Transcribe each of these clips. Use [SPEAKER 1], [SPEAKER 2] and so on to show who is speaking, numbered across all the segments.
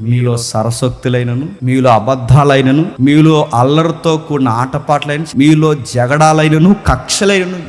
[SPEAKER 1] మీలో సరసోక్తులైనను, మీలో అబద్ధాలైనను, మీలో అల్లరితో కూడిన ఆటపాట్లైన, మీలో జగడాలైనను, కక్షలైనను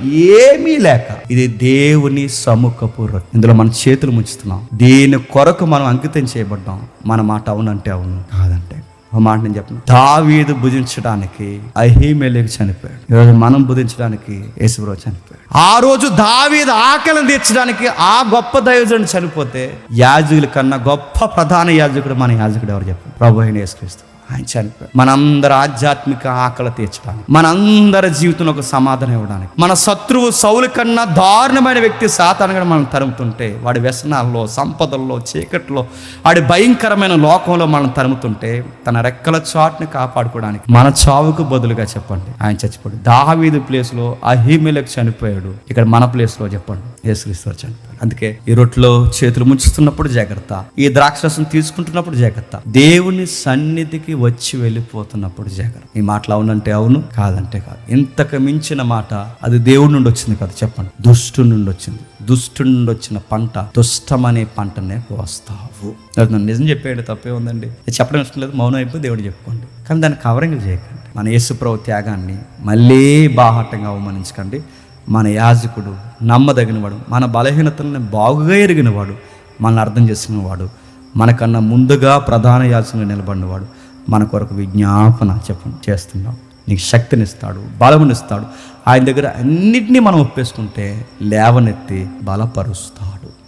[SPEAKER 1] ఏమీ లేక ఇది దేవుని సముఖపు రొట్టె. ఇందులో మన చేతులు ముంచుతున్నాం. దీని కొరకు మనం అంకితం చేయబడ్డాం. మన మాట అవునంటే అవును, కాదంటే ఒక మాట నేను చెప్పను. దావీదు భుజించడానికి అహీమెలెకు చనిపోయాడు. ఈరోజు మనం భుజించడానికి యేసుప్రభు చనిపోయాడు. ఆ రోజు దావీదు ఆకలిని తీర్చడానికి ఆ గొప్ప దైవజనుడు చనిపోతే, యాజకుల కన్నా గొప్ప ప్రధాన యాజకుడు మన యాజకుడు ఎవరు చెప్పండి? ప్రభు అయిన యేసుక్రీస్తు. ఆయన చనిపోయాడు మనందరి ఆధ్యాత్మిక ఆకలి తీర్చడానికి, మనందరి జీవితంలో ఒక సమాధానం ఇవ్వడానికి. మన శత్రువు సౌలు కన్నా దారుణమైన వ్యక్తి సాతానుగా మనం తరుముతుంటే, వాడి వ్యసనాల్లో, సంపదల్లో, చీకట్లో, వాడి భయంకరమైన లోకంలో మనం తరుముతుంటే, తన రెక్కల చాటుని కాపాడుకోవడానికి మన చావుకు బదులుగా చెప్పండి ఆయన చచ్చిపోయాడు. దావీదు ప్లేస్లో అహీమెలెకు చనిపోయాడు. ఇక్కడ మన ప్లేస్లో చెప్పండి యేసుక్రీస్తు చనిపోయాడు. అందుకే ఈ రొట్టెలో చేతులు ముంచుతున్నప్పుడు జాగ్రత్త, ఈ ద్రాక్షరసం తీసుకుంటున్నప్పుడు జాగ్రత్త, దేవుని సన్నిధికి వచ్చి వెళ్ళిపోతున్నప్పుడు జాగ్రత్త. ఈ మాటలు అవునంటే అవును, కాదంటే కాదు. ఇంతకు మించిన మాట అది దేవుడి నుండి వచ్చింది కదా చెప్పండి, దుష్టుడి నుండి వచ్చింది. దుష్టుడి నుండి వచ్చిన పంట దుష్టమనే పంటనే కోస్తావు. నిజం చెప్పేయండి, తప్పే ఉందండి. చెప్పడం ఇష్టం లేదు, మౌనం అయిపోయి దేవుడు చెప్పుకోండి, కానీ దాన్ని కవరింగ్ చేయకండి. మన యేసుప్రభు త్యాగాన్ని మళ్ళీ బాహాటంగా అవమానించకండి. మన యాజకుడు నమ్మదగినవాడు, మన బలహీనతలను బాగుగా ఎరిగినవాడు, మనల్ని అర్థం చేసుకున్నవాడు, మనకన్నా ముందుగా ప్రధాన యాజకునిగా నిలబడినవాడు మన కొరకు విజ్ఞాపన చెప్పండి చేస్తున్నాడు. నీకు శక్తినిస్తాడు, బలమునిస్తాడు. ఆయన దగ్గర అన్నిటినీ మనం ఒప్పేసుకుంటే లేవనెత్తి బలపరుస్తాడు.